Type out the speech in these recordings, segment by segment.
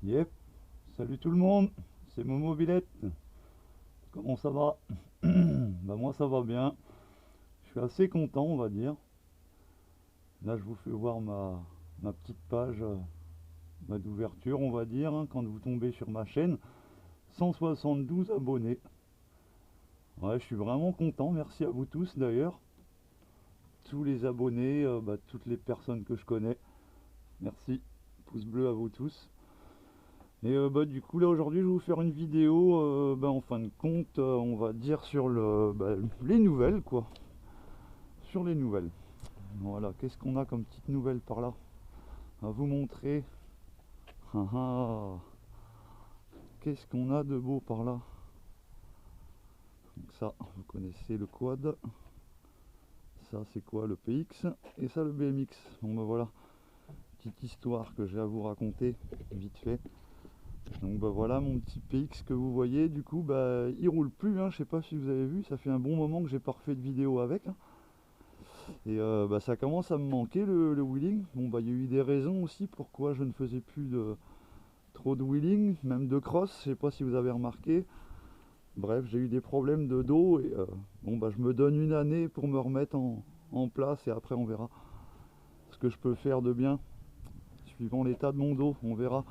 Yep, salut tout le monde, c'est Momo Villette. Comment ça va? Bah moi ça va bien. Je suis assez content on va dire. Là je vous fais voir ma petite page d'ouverture on va dire, hein, quand vous tombez sur ma chaîne. 172 abonnés. Ouais, je suis vraiment content, merci à vous tous d'ailleurs. Tous les abonnés, toutes les personnes que je connais. Merci, pouce bleu à vous tous. Et du coup là aujourd'hui je vais vous faire une vidéo en fin de compte on va dire sur les nouvelles quoi. Sur les nouvelles. Voilà, qu'est-ce qu'on a comme petite nouvelle par là à vous montrer. Ah, ah. Qu'est-ce qu'on a de beau par là? Donc ça, vous connaissez le quad. Ça c'est quoi? Le PX. Et ça le BMX. Bon ben voilà, petite histoire que j'ai à vous raconter vite fait. Donc bah voilà mon petit PX que vous voyez, du coup il roule plus, hein. Je sais pas si vous avez vu, ça fait un bon moment que j'ai pas refait de vidéo avec, hein. Et ça commence à me manquer le wheeling. Bon bah il y a eu des raisons aussi pourquoi je ne faisais plus trop de wheeling, même de cross, je sais pas si vous avez remarqué. Bref, j'ai eu des problèmes de dos et je me donne une année pour me remettre en place et après on verra ce que je peux faire de bien, suivant l'état de mon dos, on verra.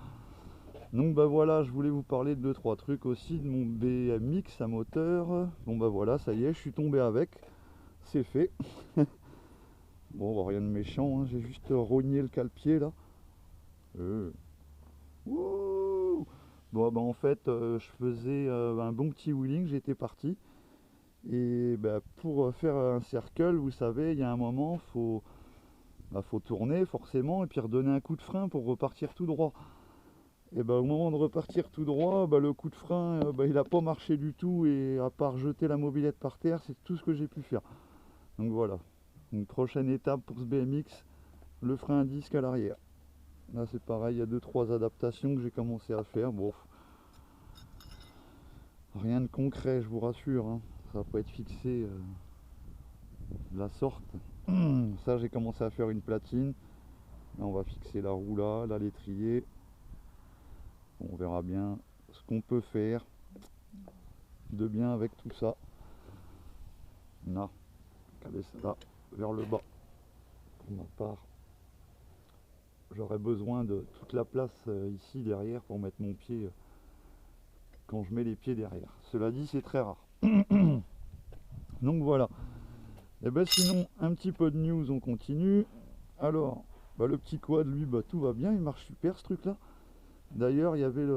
Donc bah voilà, je voulais vous parler de 2-3 trucs aussi, de mon BMX à moteur. Bon bah voilà, ça y est, je suis tombé avec, c'est fait. Bon, bah, rien de méchant, hein, j'ai juste rogné le cale-pied là. Euh. Wouh. Bon bah en fait, je faisais un bon petit wheeling, j'étais parti. Et bah, pour faire un cercle, vous savez, il y a un moment, faut tourner forcément et puis redonner un coup de frein pour repartir tout droit. Et bah, au moment de repartir tout droit, le coup de frein, il n'a pas marché du tout et à part jeter la mobilette par terre, c'est tout ce que j'ai pu faire. Donc voilà, une prochaine étape pour ce BMX, le frein à disque à l'arrière. Là c'est pareil, il y a 2-3 adaptations que j'ai commencé à faire. Bon, rien de concret, je vous rassure, hein. Ça va pas être fixé de la sorte. Ça j'ai commencé à faire une platine. Là on va fixer la roue là, l'étrier. Bon, on verra bien ce qu'on peut faire de bien avec tout ça. Là, caler ça là, vers le bas. Pour ma part, j'aurais besoin de toute la place ici derrière pour mettre mon pied quand je mets les pieds derrière. Cela dit, c'est très rare. Donc voilà. Et ben sinon, un petit peu de news, on continue. Alors, le petit quad, lui, tout va bien, il marche super ce truc là. D'ailleurs, il y avait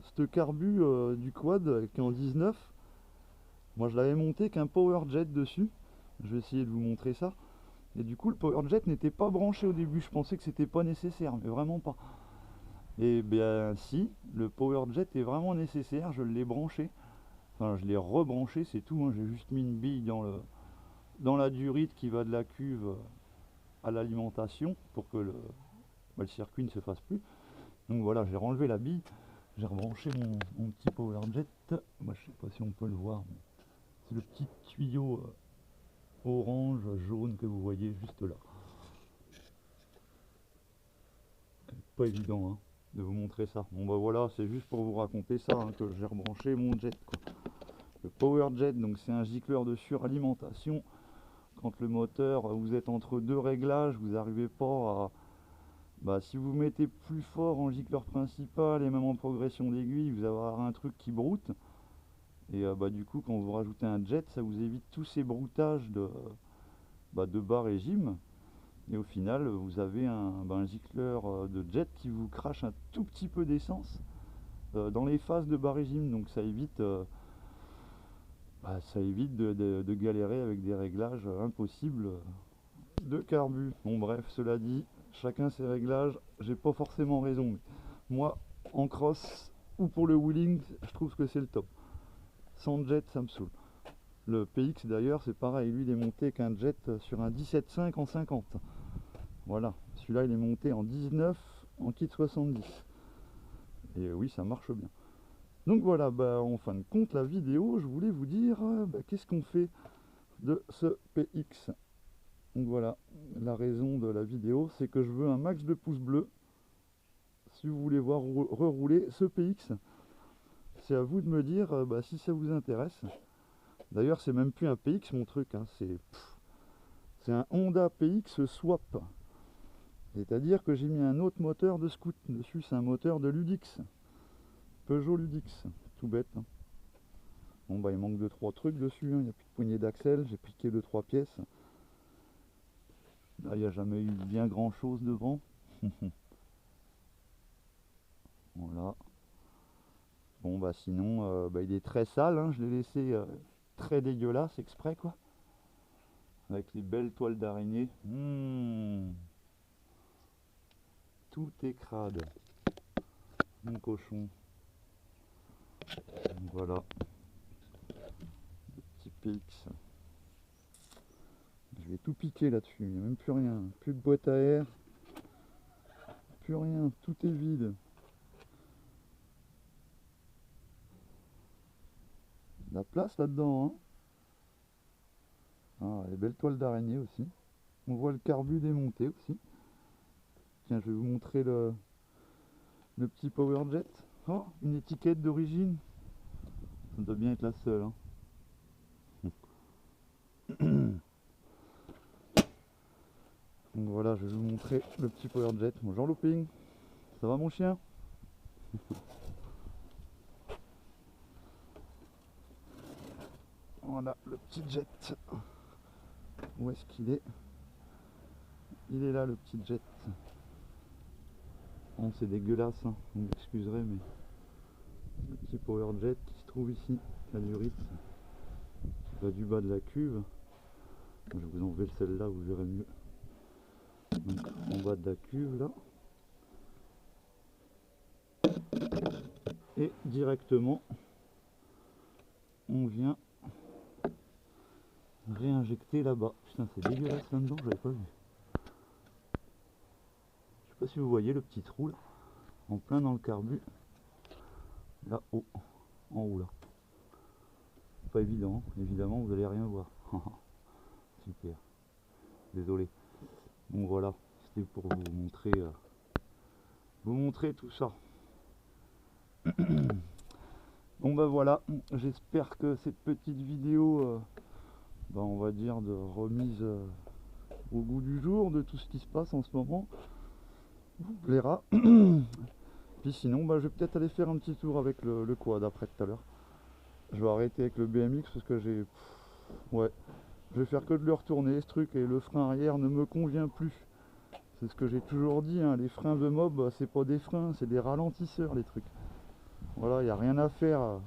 ce carbu du quad qui est en 19. Moi, je l'avais monté qu'un power jet dessus. Je vais essayer de vous montrer ça. Et du coup, le power jet n'était pas branché au début. Je pensais que c'était pas nécessaire, mais vraiment pas. Et bien si, le power jet est vraiment nécessaire. Je l'ai branché. Enfin, je l'ai rebranché, c'est tout, hein. J'ai juste mis une bille dans la durite qui va de la cuve à l'alimentation pour que le circuit ne se fasse plus. Donc voilà, j'ai renlevé la bille. J'ai rebranché mon petit power jet. Moi, je sais pas si on peut le voir, mais c'est le petit tuyau orange, jaune que vous voyez juste là. Pas évident, hein, de vous montrer ça. Bon voilà, c'est juste pour vous raconter ça, hein, que j'ai rebranché mon jet, quoi. Le power jet, donc c'est un gicleur de suralimentation. Quand le moteur, vous êtes entre deux réglages, vous n'arrivez pas à... si vous mettez plus fort en gicleur principal et même en progression d'aiguille, vous allez avoir un truc qui broute. Et du coup, quand vous rajoutez un jet, ça vous évite tous ces broutages de bas régime. Et au final, vous avez un gicleur de jet qui vous crache un tout petit peu d'essence dans les phases de bas régime. Donc ça évite de galérer avec des réglages impossibles de carbu. Bon bref, cela dit, chacun ses réglages. J'ai pas forcément raison. Mais moi, en cross ou pour le wheeling, je trouve que c'est le top. Sans jet, ça me saoule. Le PX d'ailleurs, c'est pareil. Lui, il est monté qu'un jet sur un 17.5 en 50. Voilà, celui-là il est monté en 19 en kit 70. Et oui, ça marche bien. Donc voilà, en fin de compte, la vidéo, je voulais vous dire qu'est-ce qu'on fait de ce PX. Donc voilà, la raison de la vidéo, c'est que je veux un max de pouces bleus si vous voulez voir rerouler ce PX. C'est à vous de me dire si ça vous intéresse. D'ailleurs, c'est même plus un PX mon truc, hein, c'est un Honda PX Swap. C'est-à-dire que j'ai mis un autre moteur de scoot dessus, c'est un moteur de Ludix. Peugeot Ludix, tout bête. Hein. Bon bah il manque 2-3 trucs dessus, hein. Il n'y a plus de poignée d'axel, j'ai piqué 2-3 pièces. Là il n'y a jamais eu bien grand chose devant. Voilà. Bon bah sinon il est très sale, hein. Je l'ai laissé très dégueulasse exprès quoi. Avec les belles toiles d'araignée. Tout est crade. Mon cochon. Donc voilà. Le petit PX. Je vais tout piquer là-dessus. Il n'y a même plus rien. Plus de boîte à air. Plus rien. Tout est vide. La place là-dedans. Hein. Ah, les belles toiles d'araignée aussi. On voit le carbu démonté aussi. Tiens, je vais vous montrer le petit PowerJet. Oh, une étiquette d'origine. Ça doit bien être la seule. Hein. Donc voilà, je vais vous montrer le petit PowerJet. Bonjour Looping. Ça va mon chien? Voilà le petit jet. Où est-ce qu'il est? Il est là le petit jet. Bon, c'est dégueulasse, hein. Vous m'excuserez, mais le petit PowerJet qui se trouve ici, la durite, qui va du bas de la cuve. Je vais vous enlever celle-là, vous verrez mieux. Donc en bas de la cuve là. Et directement, on vient réinjecter là-bas. Putain, c'est dégueulasse là-dedans, j'avais pas vu. Je sais pas si vous voyez le petit trou là, en plein dans le carbu. Là-haut, en haut là. Pas évident, évidemment vous allez rien voir. Super. Désolé. Donc voilà, c'était pour vous montrer tout ça. Bon bah voilà, j'espère que cette petite vidéo, on va dire de remise au goût du jour de tout ce qui se passe en ce moment vous plaira. Puis sinon je vais peut-être aller faire un petit tour avec le quad après tout à l'heure. Je vais arrêter avec le BMX parce que je vais faire que de le retourner ce truc et le frein arrière ne me convient plus. C'est ce que j'ai toujours dit, hein, les freins de mob c'est pas des freins, c'est des ralentisseurs les trucs. Voilà, il n'y a rien à faire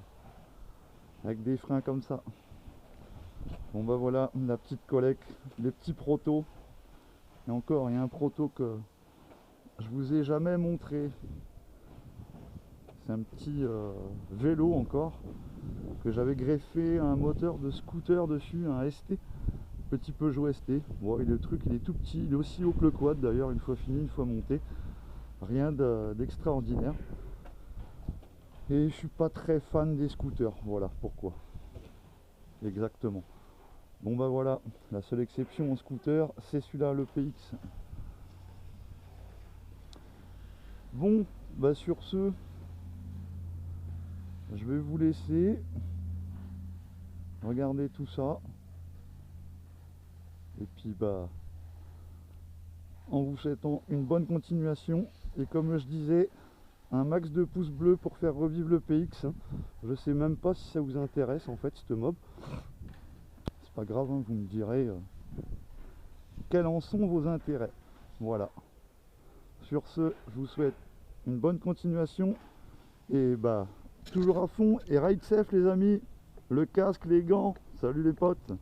avec des freins comme ça. Bon bah voilà, la petite collecte, les petits protos. Et encore, il y a un proto que je vous ai jamais montré. C'est un petit vélo encore, que j'avais greffé un moteur de scooter dessus, un ST. Petit Peugeot ST. Bon, et le truc il est tout petit, il est aussi haut que le quad d'ailleurs, une fois fini, une fois monté. Rien d'extraordinaire. Et je suis pas très fan des scooters, voilà pourquoi. Exactement. Bon bah voilà, la seule exception en scooter, c'est celui-là, le PX. Bon, bah sur ce, je vais vous laisser regarder tout ça. Et puis en vous souhaitant une bonne continuation. Et comme je disais, un max de pouces bleus pour faire revivre le PX. Je sais même pas si ça vous intéresse en fait, ce mob. C'est pas grave, hein, vous me direz quels en sont vos intérêts. Voilà. Sur ce, je vous souhaite une bonne continuation. Et toujours à fond. Et ride safe les amis. Le casque, les gants. Salut les potes.